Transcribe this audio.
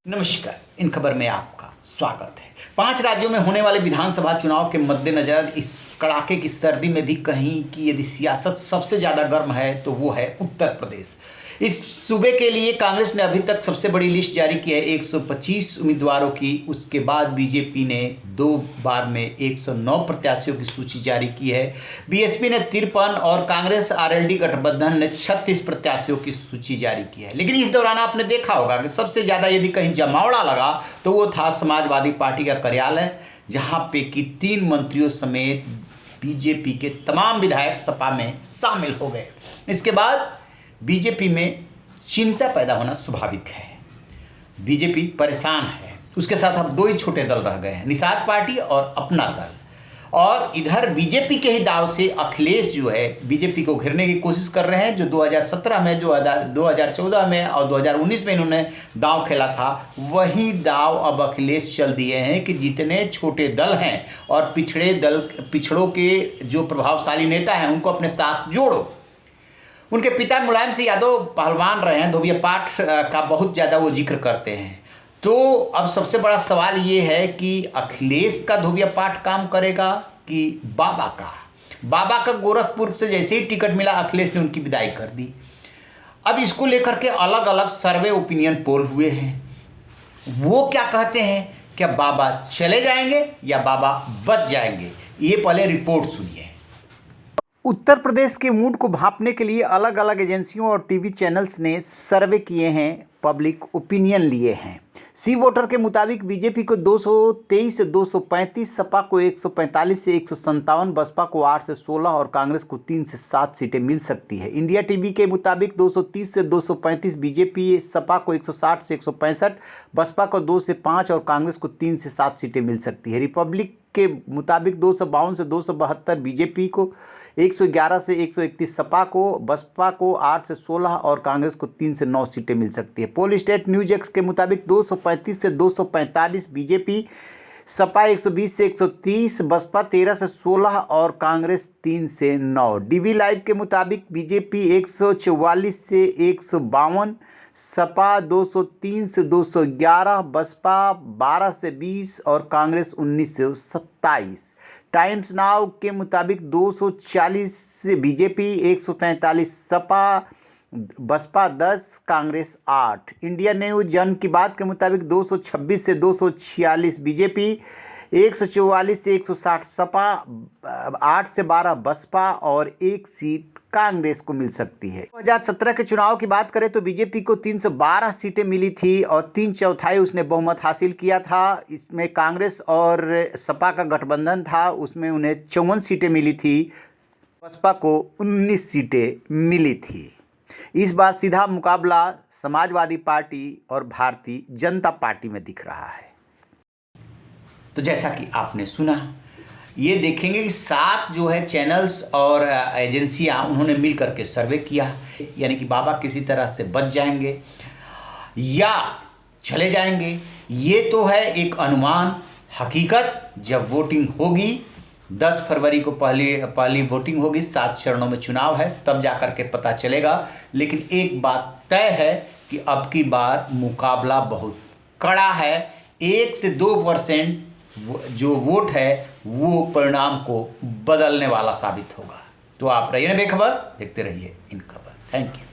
नमस्कार, इन खबर में आपका स्वागत है। 5 राज्यों में होने वाले विधानसभा चुनाव के मद्देनजर इस कड़ाके की सर्दी में भी कहीं कि यदि सियासत सबसे ज़्यादा गर्म है तो वो है उत्तर प्रदेश। इस सूबे के लिए कांग्रेस ने अभी तक सबसे बड़ी लिस्ट जारी की है 125 उम्मीदवारों की। उसके बाद बीजेपी ने 2 बार में 109 प्रत्याशियों की सूची जारी की है। बीएसपी ने 53 और कांग्रेस आरएलडी गठबंधन ने 36 प्रत्याशियों की सूची जारी की है। लेकिन इस दौरान आपने देखा होगा कि सबसे ज़्यादा यदि कहीं जमावड़ा लगा तो वो था समाजवादी पार्टी का कार्यालय, जहाँ पे कि 3 मंत्रियों समेत बीजेपी के तमाम विधायक सपा में शामिल हो गए। इसके बाद बीजेपी में चिंता पैदा होना स्वाभाविक है। बीजेपी परेशान है। उसके साथ अब 2 ही छोटे दल रह गए हैं, निषाद पार्टी और अपना दल। और इधर बीजेपी के ही दाव से अखिलेश जो है बीजेपी को घेरने की कोशिश कर रहे हैं। जो 2017 में, जो 2014 में और 2019 में इन्होंने दाव खेला था, वही दाव अब अखिलेश चल दिए हैं कि जितने छोटे दल हैं और पिछड़ों के जो प्रभावशाली नेता हैं उनको अपने साथ जोड़ो। उनके पिता मुलायम सिंह यादव पहलवान रहे हैं, धोबिया पाठ का बहुत ज़्यादा वो जिक्र करते हैं। तो अब सबसे बड़ा सवाल ये है कि अखिलेश का धोबिया पाठ काम करेगा कि बाबा का गोरखपुर से जैसे ही टिकट मिला अखिलेश ने उनकी विदाई कर दी। अब इसको लेकर के अलग अलग सर्वे ओपिनियन पोल हुए हैं। वो क्या कहते हैं, क्या बाबा चले जाएंगे या बाबा बच जाएंगे? ये पहले रिपोर्ट सुनिए। उत्तर प्रदेश के मूड को भांपने के लिए अलग अलग एजेंसियों और टीवी चैनल्स ने सर्वे किए हैं, पब्लिक ओपिनियन लिए हैं। सी वोटर के मुताबिक बीजेपी को 223 से 235, सपा को 145 से 157, बसपा को 8 से 16 और कांग्रेस को 3 से 7 सीटें मिल सकती है। इंडिया टीवी के मुताबिक 230 से 235 बीजेपी, सपा को 160 से 165, बसपा को 2 से 5 और कांग्रेस को 3 से 7 सीटें मिल सकती है। रिपब्लिक के मुताबिक 252 से 272 बीजेपी को, 111 से 131 सपा को, बसपा को 8 से 16 और कांग्रेस को 3 से 9 सीटें मिल सकती है। पोल स्टेट न्यूज एक्स के मुताबिक 235 से 245 बीजेपी, सपा 120 से 130, बसपा 13 से 16 और कांग्रेस 3 से 9। डीवी लाइव के मुताबिक बीजेपी 144 से 152, सपा 203 से 211, बसपा 12 से 20 और कांग्रेस 19 से 27। टाइम्स नाउ के मुताबिक 240 से BJP, 143 Sapa, Basapa 10, Congress 8। India news Jan Ki बात के मुताबिक 226 से 246 बीजेपी, 144 से 160 सपा, 8 से 12 बसपा और 1 सीट कांग्रेस को मिल सकती है। 2017 के चुनाव की बात करें तो बीजेपी को 312 सीटें मिली थी और 3/4 उसने बहुमत हासिल किया था। इसमें कांग्रेस और सपा का गठबंधन था, उसमें उन्हें 54 सीटें मिली थी, बसपा को 19 सीटें मिली थी। इस बार सीधा मुकाबला समाजवादी पार्टी और भारतीय जनता पार्टी में दिख रहा है। तो जैसा कि आपने सुना, ये देखेंगे कि 7 जो है चैनल्स और एजेंसियां उन्होंने मिल करके सर्वे किया, यानी कि बाबा किसी तरह से बच जाएंगे या चले जाएंगे। ये तो है एक अनुमान। हकीकत जब वोटिंग होगी, 10 फरवरी को पहली वोटिंग होगी, 7 चरणों में चुनाव है, तब जा कर के पता चलेगा। लेकिन एक बात तय है कि अब की बार मुकाबला बहुत कड़ा है। 1 से 2% जो वोट है वो परिणाम को बदलने वाला साबित होगा। तो आप रहिए बेखबर, देखते रहिए इन खबर। Thank you.